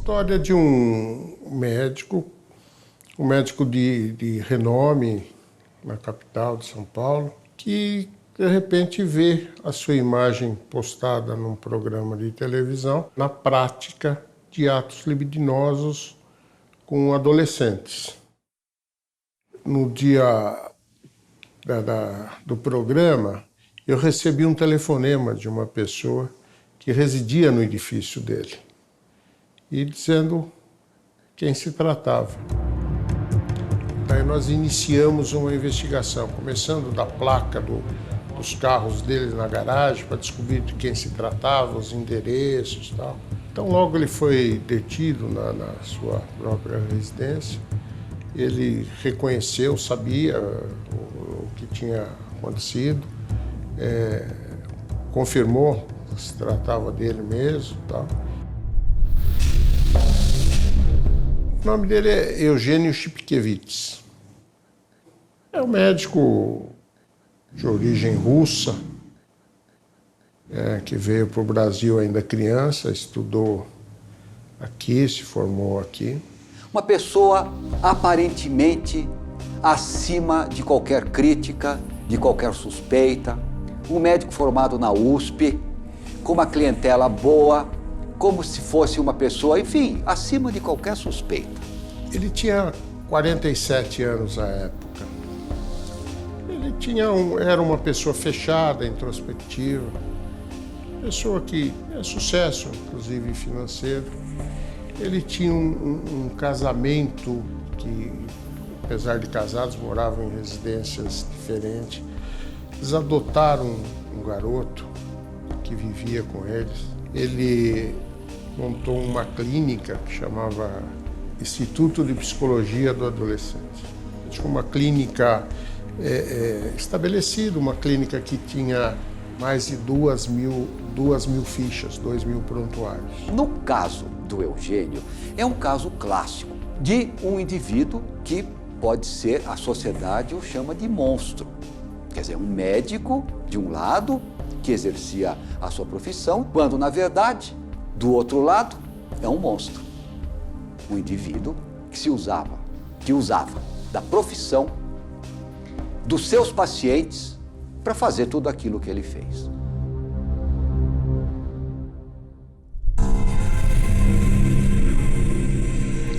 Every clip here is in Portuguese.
História de um médico de renome na capital de São Paulo, que de repente vê a sua imagem postada num programa de televisão na prática de atos libidinosos com adolescentes. No dia do programa, eu recebi um telefonema de uma pessoa que residia no edifício dele e dizendo quem se tratava. Daí nós iniciamos uma investigação, começando da placa dos carros dele na garagem para descobrir de quem se tratava, os endereços e tal. Então logo ele foi detido na sua própria residência. Ele reconheceu, sabia o que tinha acontecido, confirmou que se tratava dele mesmo e tal. O nome dele é Eugênio Chipkevich. É um médico de origem russa, que veio para o Brasil ainda criança, estudou aqui, se formou aqui. Uma pessoa aparentemente acima de qualquer crítica, de qualquer suspeita, um médico formado na USP, com uma clientela boa, como se fosse uma pessoa, enfim, acima de qualquer suspeita. Ele tinha 47 anos à época. Ele era uma pessoa fechada, introspectiva, pessoa que é sucesso, inclusive financeiro. Ele tinha um casamento que, apesar de casados, moravam em residências diferentes. Eles adotaram um garoto que vivia com eles. Ele montou uma clínica que chamava Instituto de Psicologia do Adolescente. Tinha uma clínica estabelecida, uma clínica que tinha mais de 2 mil fichas, 2 mil prontuários. No caso do Eugênio, é um caso clássico de um indivíduo que pode ser, a sociedade o chama de monstro. Quer dizer, um médico, de um lado, que exercia a sua profissão, quando, na verdade, do outro lado, é um monstro. Um indivíduo que usava da profissão dos seus pacientes para fazer tudo aquilo que ele fez.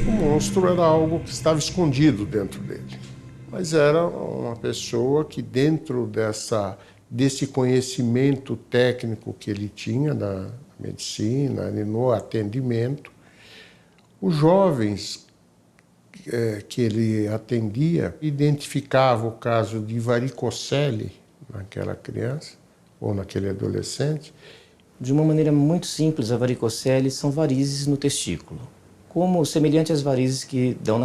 O monstro era algo que estava escondido dentro dele, mas era uma pessoa que, dentro desse conhecimento técnico que ele tinha na medicina e no atendimento, os jovens que ele atendia identificavam o caso de varicocele naquela criança ou naquele adolescente. De uma maneira muito simples, a varicocele são varizes no testículo, como semelhante às varizes que dão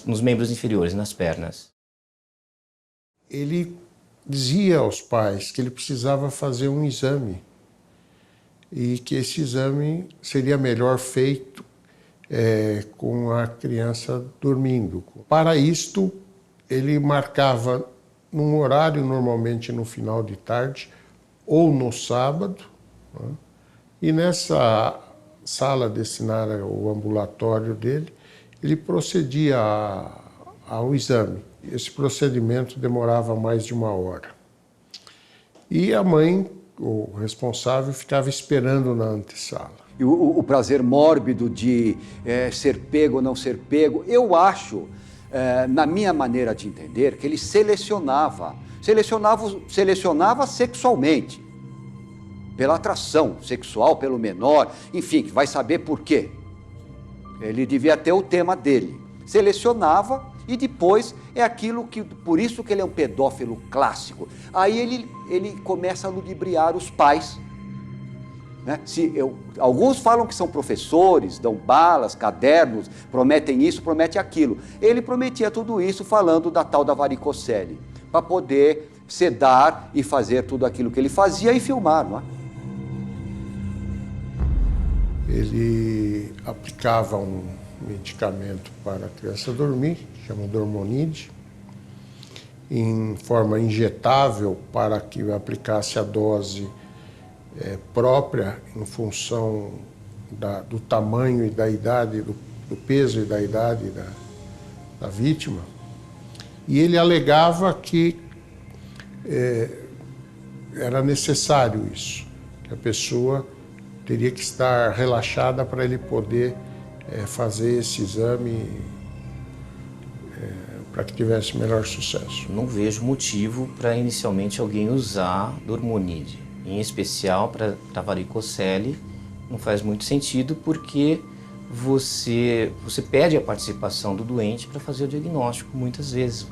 nos membros inferiores, nas pernas. Ele dizia aos pais que ele precisava fazer um exame e que esse exame seria melhor feito com a criança dormindo. Para isto, ele marcava num horário, normalmente no final de tarde, ou no sábado, né? E nessa sala destinada ao ambulatório dele, ele procedia ao exame. Esse procedimento demorava mais de 1 hora. E a mãe, o responsável, ficava esperando na antessala. E o prazer mórbido de ser pego ou não ser pego, eu acho, na minha maneira de entender, que ele selecionava sexualmente, pela atração sexual, pelo menor, enfim, que vai saber por quê. Ele devia ter o tema dele. Selecionava e depois é aquilo que, por isso que ele é um pedófilo clássico. Aí ele começa a ludibriar os pais. Né? Alguns falam que são professores, dão balas, cadernos, prometem isso, prometem aquilo. Ele prometia tudo isso falando da tal da varicocele, para poder sedar e fazer tudo aquilo que ele fazia e filmar, não é? Ele aplicava um medicamento para a criança dormir, chama Dormonide, em forma injetável para que aplicasse a dose própria em função do tamanho e da idade, do peso e da idade da vítima, e ele alegava que era necessário isso, que a pessoa teria que estar relaxada para ele poder fazer esse exame para que tivesse melhor sucesso. Não vejo motivo para inicialmente alguém usar dormonide, em especial para varicocele. Não faz muito sentido porque você pede a participação do doente para fazer o diagnóstico. Muitas vezes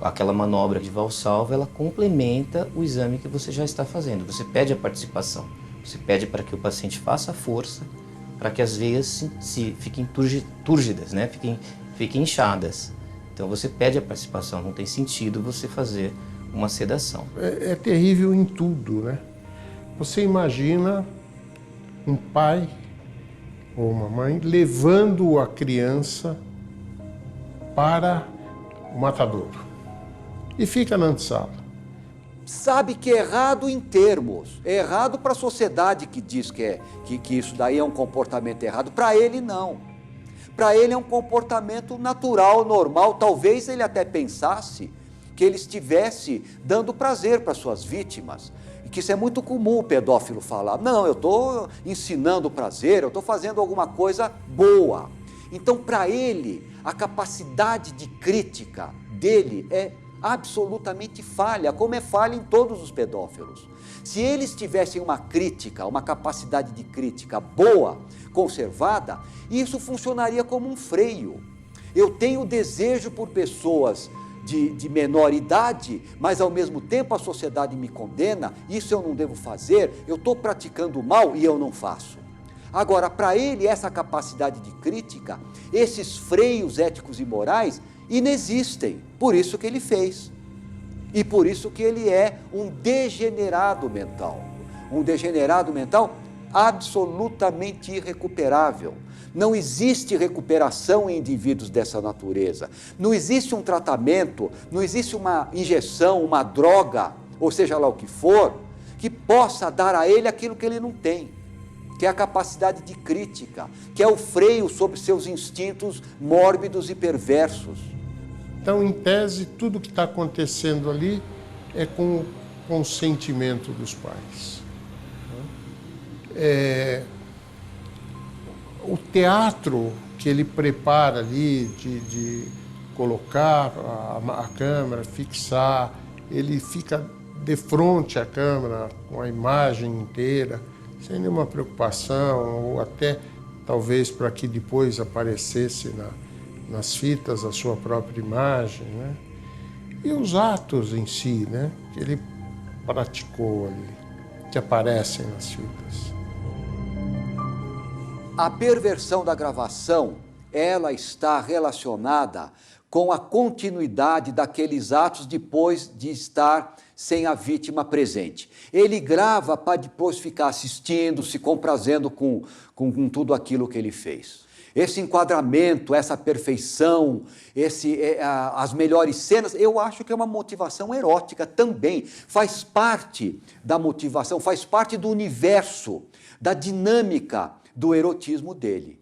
aquela manobra de Valsalva, ela complementa o exame que você já está fazendo. Você pede a participação, você pede para que o paciente faça força, para que as veias fiquem túrgidas, né? fiquem inchadas. Então você pede a participação, não tem sentido você fazer uma sedação. É terrível em tudo, né? Você imagina um pai ou uma mãe levando a criança para o matadouro e fica na antessala. Sabe que é errado em termos, é errado para a sociedade que diz que isso daí é um comportamento errado. Para ele, não. Para ele é um comportamento natural, normal. Talvez ele até pensasse que ele estivesse dando prazer para suas vítimas. E que isso é muito comum o pedófilo falar. Não, eu estou ensinando prazer, eu estou fazendo alguma coisa boa. Então, para ele, a capacidade de crítica dele é absolutamente falha, como é falha em todos os pedófilos. Se eles tivessem uma crítica, uma capacidade de crítica boa, conservada, isso funcionaria como um freio. Eu tenho desejo por pessoas de menor idade, mas ao mesmo tempo a sociedade me condena, isso eu não devo fazer, eu estou praticando mal e eu não faço. Agora, para ele, essa capacidade de crítica, esses freios éticos e morais, inexistem. Por isso que ele fez. E por isso que ele é um degenerado mental. Um degenerado mental absolutamente irrecuperável. Não existe recuperação em indivíduos dessa natureza. Não existe um tratamento, não existe uma injeção, uma droga, ou seja lá o que for, que possa dar a ele aquilo que ele não tem, que é a capacidade de crítica, que é o freio sobre seus instintos mórbidos e perversos. Então, em tese, tudo que está acontecendo ali é com o consentimento dos pais. O teatro que ele prepara ali de colocar a câmera, fixar, ele fica de frente à câmera com a imagem inteira, sem nenhuma preocupação, ou até talvez para que depois aparecesse nas fitas a sua própria imagem, né? E os atos em si, né, que ele praticou ali, que aparecem nas fitas. A perversão da gravação, ela está relacionada com a continuidade daqueles atos depois de estar sem a vítima presente. Ele grava para depois ficar assistindo, se comprazendo com tudo aquilo que ele fez. Esse enquadramento, essa perfeição, as melhores cenas, eu acho que é uma motivação erótica também. Faz parte da motivação, faz parte do universo, da dinâmica do erotismo dele.